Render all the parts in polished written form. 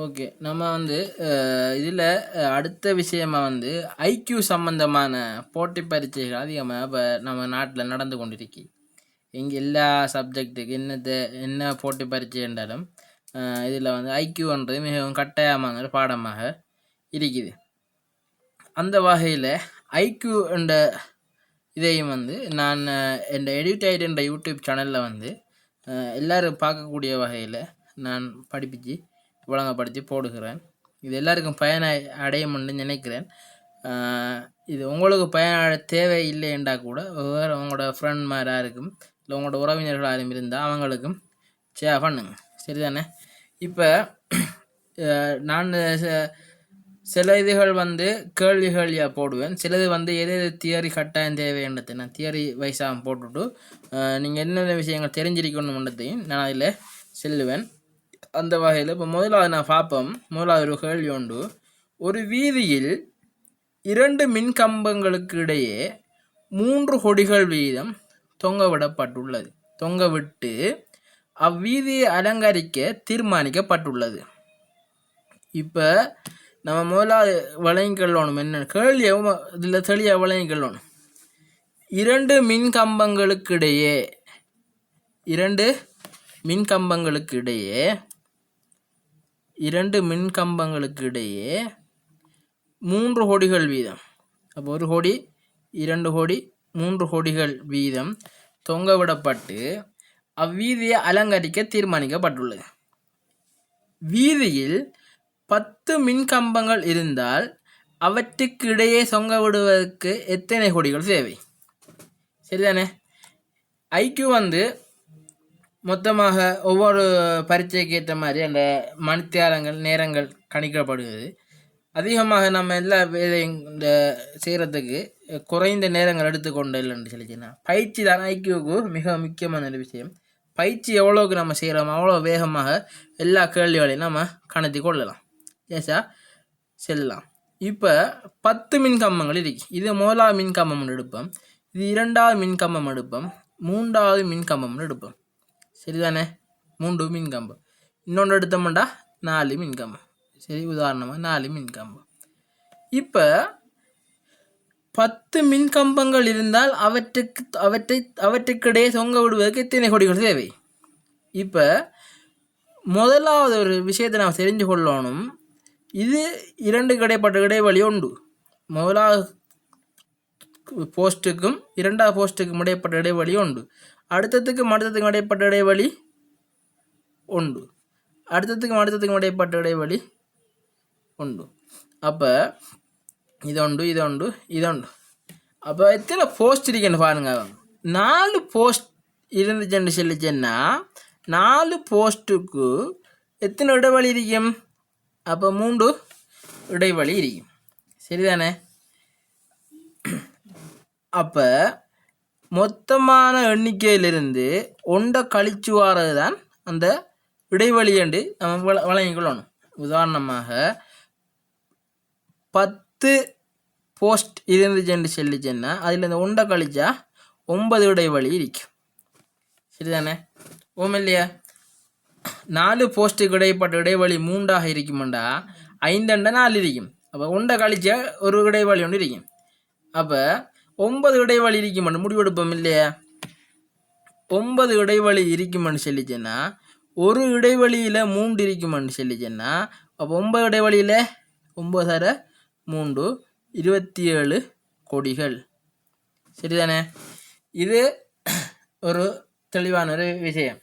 Okay. நம்ம வந்து இதில அடுத்த விஷயமா வந்து ஐக்யூ சம்பந்தமான போட்டி பரீட்சைகள் அதிகமா இப்ப நம்ம நாட்ல நடந்து கொண்டிருக்கு. இங்க எல்லா சப்ஜெக்ட்டுக்கு என்ன போட்டி பரீட்சை என்றாலும், இதில வந்து ஐக்யூன்றது மிகவும் கட்டாயமான ஒரு பாடமாக இருக்குது. அந்த வகையில ஐக்யூ என்ற இதையும் வந்து நான் என்ற எடியூடைட் என்ற யூடியூப் சேனல்ல வந்து எல்லாரும் பார்க்கக்கூடிய வகையில நான் படிப்பிச்சு ஒழுங்குபடுத்தி போடுகிறேன். இது எல்லாருக்கும் பயன் அடையும்னு நினைக்கிறேன். இது உங்களுக்கு பயன் தேவை இல்லை என்றால் கூட வேறு உங்களோட ஃப்ரெண்ட் மாதிரி யாருக்கும் இல்லை உங்களோட உறவினர்கள் யாரும் இருந்தால் அவங்களுக்கும் ஷேர் பண்ணுங்க. சரிதானே? இப்போ நான் சில இதுகள் வந்து கேள்விகள் போடுவேன். சிலது வந்து எது தியரி கட்டாயம் தேவைன்றதை நான் தியரி வைஸாக போட்டுவிட்டு நீங்கள் என்னென்ன விஷயங்கள் தெரிஞ்சிருக்கணுன்றதையும் நான் அதில் செல்லுவேன். அந்த வகையில் இப்போ முதலாவது நான் பார்ப்போம். முதலாவது ஒரு கேள்வி உண்டு. ஒரு வீதியில் 2 மின்கம்பங்களுக்கு இடையே 3 கொடிகள் வீதம் தொங்கவிடப்பட்டுள்ளது. தொங்கவிட்டு அவ்வீதியை அலங்கரிக்க தீர்மானிக்கப்பட்டுள்ளது. இப்போ நம்ம முதலாவது வழங்கிக்கொள்ளணும். என்ன கேள்வி இதில் தெளிவாக வழங்கிக்கொள்ளணும். 2 மின்கம்பங்களுக்கு இடையே 3 கொடிகள் வீதம். அப்போ 1 கொடி, 2 கொடி, 3 கொடிகள் வீதம் தொங்கவிடப்பட்டு அவ்வீதியை அலங்கரிக்க தீர்மானிக்கப்பட்டுள்ளது. வீதியில் 10 மின்கம்பங்கள் இருந்தால் அவற்றுக்கு இடையே தொங்கவிடுவதற்கு எத்தனை கொடிகள் தேவை? சரிதானே? ஐக்யூ வந்து மொத்தமாக ஒவ்வொரு பரீட்சைக்கு ஏற்ற மாதிரி அந்த மணித்தியாலங்கள் நேரங்கள் கணிக்கப்படுகிறது. அதிகமாக நம்ம எல்லா இந்த செய்கிறதுக்கு குறைந்த நேரங்கள் எடுத்துக்கொண்டு இல்லைன்னு சொல்லிச்சுன்னா பயிற்சி தான் ஐக்யூவுக்கு மிக முக்கியமான ஒரு விஷயம். பயிற்சி எவ்வளோக்கு நம்ம செய்கிறோமோ அவ்வளோ வேகமாக எல்லா கேள்விகளையும் நம்ம கணத்தி கொள்ளலாம். ஏசா செல்லலாம். இப்போ 10 மின்கம்பங்கள் இருக்கு. இது முதலாவது மின்கம்பம் எடுப்போம், இது 2வது மின்கம்பம் எடுப்போம், 3வது மின்கம்பம் எடுப்போம். சரிதானே? 3 மின்கம்பம். இன்னொன்று எடுத்தோம்டா 4 மின்கம்பம். சரி, உதாரணமாக 4 மின்கம்பம். இப்போ 10 மின்கம்பங்கள் இருந்தால் அவற்றுக்கிடையே தொங்க விடுவதற்கு எத்தனை கொடிகள் தேவை? இப்போ முதலாவது ஒரு விஷயத்தை நாம் தெரிஞ்சு கொள்ளணும். இது 2 இடைப்பட்ட இடைவெளி உண்டு. முதலாவது போஸ்ட்டுக்கும் 2வது போஸ்ட்டுக்கும் இடைப்பட்ட இடைவெளி உண்டு. அடுத்ததுக்கும் இடைப்பட்ட இடைவெளி உண்டு. அடுத்ததுக்கும் இடைப்பட்ட இடைவெளி உண்டு. அப்போ இதொண்டு. அப்போ எத்தனை போஸ்ட் இருக்குன்னு பாருங்க. 4 போஸ்ட் இருந்துச்சுன்னு சொல்லிச்சேன்னா 4 போஸ்ட்டுக்கு எத்தனை இடைவெளி இருக்கும்? அப்போ 3 இடைவெளி இருக்கும். சரிதானே? அப்போ மொத்தமான எண்ணிக்கையிலிருந்து ஒன்றை கழிச்சு வாரது தான் அந்த இடைவெளி என்று நம்ம வழங்கிக்கொள்ளணும். உதாரணமாக 10 போஸ்ட் இருந்துச்சுன்னு சொல்லிச்சேன்னா அதில் இந்த ஒன்றை கழிச்சா 9 இடைவெளி இருக்கும். சரிதானே? இல்லையா? 4 போஸ்ட்டுக்கு இடைப்பட்ட இடைவெளி 3ஆக இருக்குமெண்டா 5 4 இருக்கும். அப்போ ஒன்றை கழிச்சா ஒரு இடைவெளி ஒன்று இருக்கும். அப்போ 9 இடைவெளி இருக்குமென்று முடிவெடுப்போம் இல்லையா? 9 இடைவெளி இருக்குமென்னு சொல்லிச்சேன்னா ஒரு இடைவெளியில் 3 இருக்குமென்னு சொல்லிச்சேன்னா அப்போ 9 இடைவெளியில் 9 3 27 கொடிகள். சரிதானே? இது ஒரு தெளிவான ஒரு விஷயம்.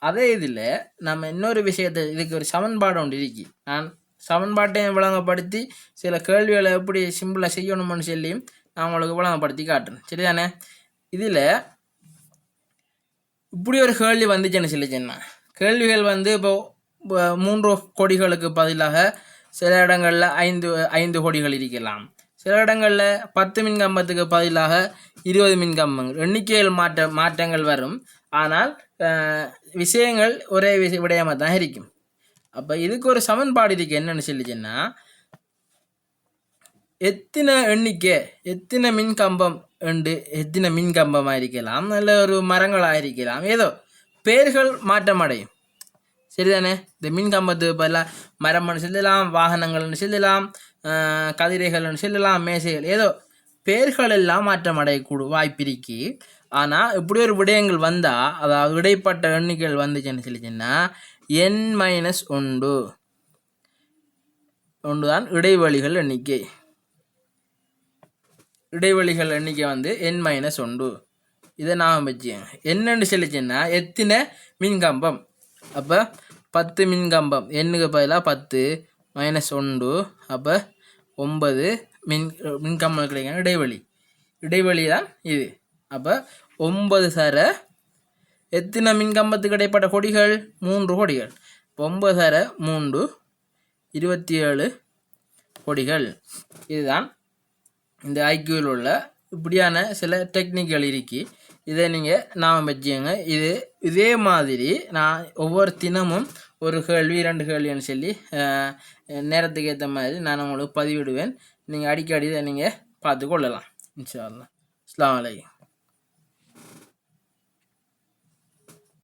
அதே இதில் நம்ம இன்னொரு விஷயத்தை, இதுக்கு ஒரு சமன்பாடு ஒன்று இருக்கு. நான் சமன்பாட்டையும் விளங்கப்படுத்தி சில கேள்விகளை எப்படி சிம்பிளாக செய்யணும்னு சொல்லியும் நான் உங்களுக்கு விளங்கப்படுத்தி காட்டுறேன். சரிதானே? இதில் இப்படி ஒரு கேள்வி வந்துச்சுன்னு சொல்லிச்சேன்னா கேள்விகள் வந்து இப்போ 3 கொடிகளுக்கு பதிலாக சில இடங்களில் 5 கொடிகள் இருக்கலாம். சில இடங்களில் 10 மின்கம்பத்துக்கு பதிலாக 20 மின்கம்பங்கள் எண்ணிக்கையில் மாற்றங்கள் வரும். ஆனால் விஷயங்கள் ஒரே விடயமாக தான் இருக்கும். அப்போ இதுக்கு ஒரு சமன்பாடு இருக்கு. என்னன்னு சொல்லிச்சுன்னா எத்தனை மின்கம்பம் உண்டு, எத்தனை மின்கம்பமாக இருக்கலாம், நல்ல ஒரு மரங்களாக இருக்கலாம், ஏதோ பேர்கள் மாற்றம் அடையும். சரிதானே? இந்த மின் கம்பத்துக்கு பதிலாக மரம்னு சொல்லலாம், வாகனங்கள்னு சொல்லலாம், கதிரைகள்னு சொல்லலாம், மேசைகள், ஏதோ பேர்கள் எல்லாம் மாற்றம் அடையக்கூட வாய்ப்பு இருக்கு. ஆனால் இப்படி ஒரு விடயங்கள் வந்தால், அதாவது இடைப்பட்ட எண்ணிக்கைகள் வந்துச்சுன்னு சொல்லிச்சுன்னா n-1 தான் இடைவெளிகள் எண்ணிக்கை. இடைவெளிகள் எண்ணிக்கை வந்து n-1. இதை நாம் வச்சுக்கோங்க. என்னென்னு சொல்லிச்சுன்னா எத்தனை மின்கம்பம். அப்போ 10 மின்கம்பம், எண்ணுக்கு பதிலாக 10 -1, அப்போ 9 மின்கம்பம் கிடைக்கும். இடைவெளி தான் இது. அப்போ 9 சர எத்தனை மின்கம்பத்துக்கு இடைப்பட்ட கொடிகள்? 3 கொடிகள். 9 சர 3 27 கொடிகள். இதுதான் இந்த ஐக்யூவில் உள்ள இப்படியான சில டெக்னிக்கள் இருக்கு. இதை நீங்கள் நாம் வச்சுக்கோங்க. இதே மாதிரி நான் ஒவ்வொரு தினமும் ஒரு கேள்வி 2 கேள்வின்னு சொல்லி நேரத்துக்கு ஏற்ற மாதிரி நான் உங்களுக்கு பதிவிடுவேன். நீங்கள் அடிக்கடி இதை நீங்கள் பார்த்து கொள்ளலாம். இன்ஷா அல்லாஹ். அஸ்ஸலாமு அலைக்கும்.